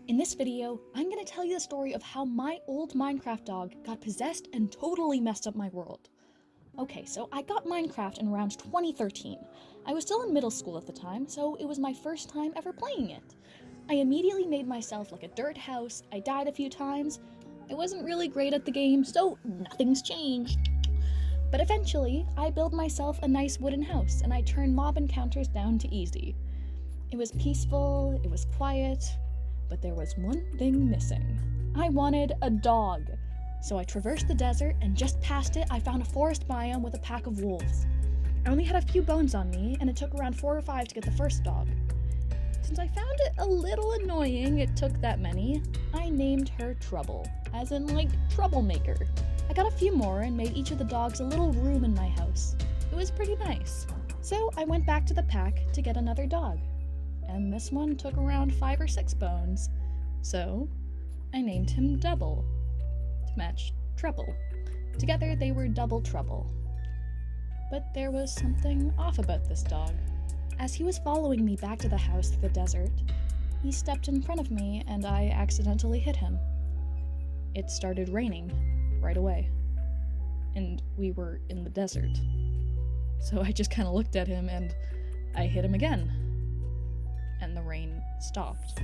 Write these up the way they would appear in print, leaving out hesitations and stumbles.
In this video, I'm gonna tell you the story of how my old Minecraft dog got possessed and totally messed up my world. Okay, so I got Minecraft in around 2013. I was still in middle school at the time, so it was my first time ever playing it. I immediately made myself like a dirt house, I died a few times, I wasn't really great at the game, so nothing's changed. But eventually, I built myself a nice wooden house, and I turned mob encounters down to easy. It was peaceful, it was quiet, but there was one thing missing. I wanted a dog. So I traversed the desert, and just past it, I found a forest biome with a pack of wolves. I only had a few bones on me, and it took around 4 or 5 to get the first dog. Since I found it a little annoying it took that many, I named her Trouble, as in like troublemaker. I got a few more and made each of the dogs a little room in my house. It was pretty nice. So I went back to the pack to get another dog. And this one took around 5 or 6 bones. So I named him Double, to match Trouble. Together they were Double Trouble. But there was something off about this dog. As he was following me back to the house through the desert, he stepped in front of me and I accidentally hit him. It started raining right away. And we were in the desert. So I just kind of looked at him and I hit him again. And the rain stopped.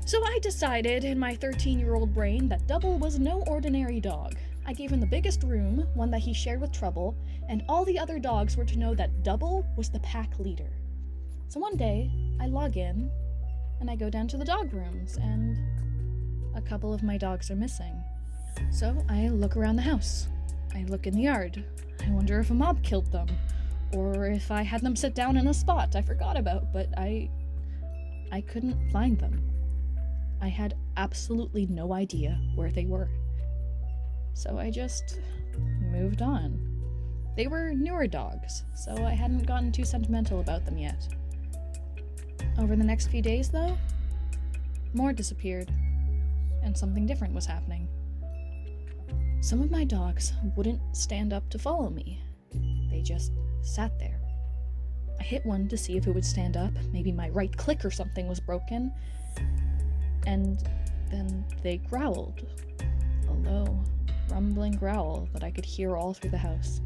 So I decided in my 13-year-old brain that Double was no ordinary dog. I gave him the biggest room, one that he shared with Trouble, and all the other dogs were to know that Double was the pack leader. So one day, I log in, and I go down to the dog rooms, and a couple of my dogs are missing. So I look around the house. I look in the yard. I wonder if a mob killed them, or if I had them sit down in a spot I forgot about, but I couldn't find them. I had absolutely no idea where they were. So I just moved on. They were newer dogs, so I hadn't gotten too sentimental about them yet. Over the next few days, though, more disappeared, and something different was happening. Some of my dogs wouldn't stand up to follow me. They just sat there. I hit one to see if it would stand up, maybe my right click or something was broken, and then they growled. A low, rumbling growl that I could hear all through the house.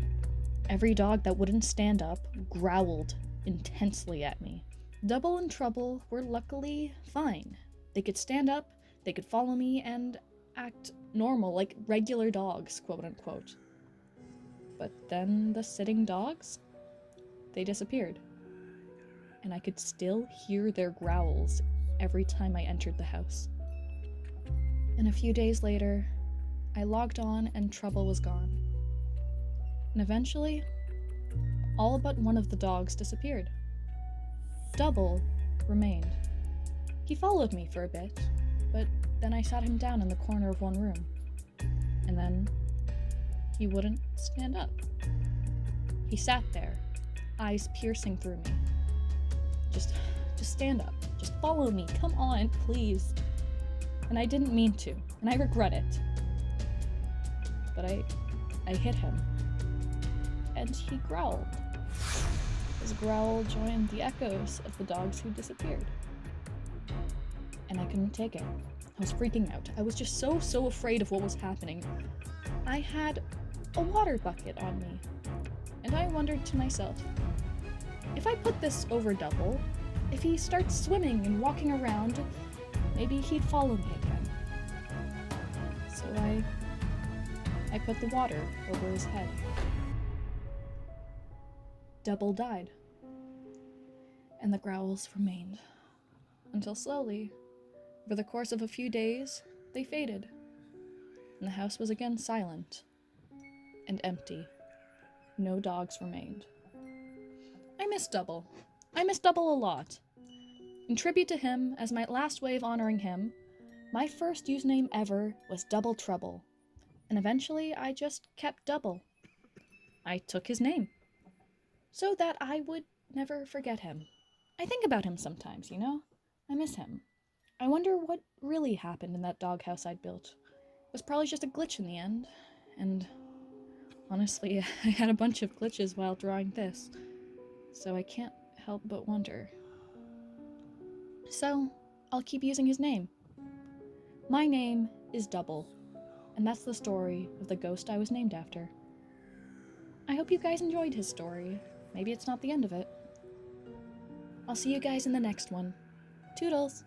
Every dog that wouldn't stand up growled intensely at me. Double and Trouble were luckily fine. They could stand up, they could follow me, and act normal, like regular dogs, quote unquote. But then the sitting dogs, they disappeared. And I could still hear their growls every time I entered the house. And a few days later, I logged on and Trouble was gone. And eventually, all but one of the dogs disappeared. Double remained. He followed me for a bit, but then I sat him down in the corner of one room. And then he wouldn't stand up. He sat there, eyes piercing through me. Just stand up. Just follow me. Come on, please. And I didn't mean to, and I regret it. But I hit him. And he growled. His growl joined the echoes of the dogs who disappeared. And I couldn't take it. I was freaking out. I was just so afraid of what was happening. I had a water bucket on me. And I wondered to myself, if I put this over Double, if he starts swimming and walking around, maybe he'd follow me again. So I put the water over his head. Double died. And the growls remained. Until slowly, over the course of a few days, they faded. And the house was again silent and empty. No dogs remained. I miss Double. I miss Double a lot. In tribute to him, as my last way of honoring him, my first username ever was Double Trouble, and eventually I just kept Double. I took his name, so that I would never forget him. I think about him sometimes, you know? I miss him. I wonder what really happened in that doghouse I'd built. It was probably just a glitch in the end, and honestly, I had a bunch of glitches while drawing this, so I can't help but wonder. So, I'll keep using his name. My name is Double, and that's the story of the ghost I was named after. I hope you guys enjoyed his story. Maybe it's not the end of it. I'll see you guys in the next one. Toodles!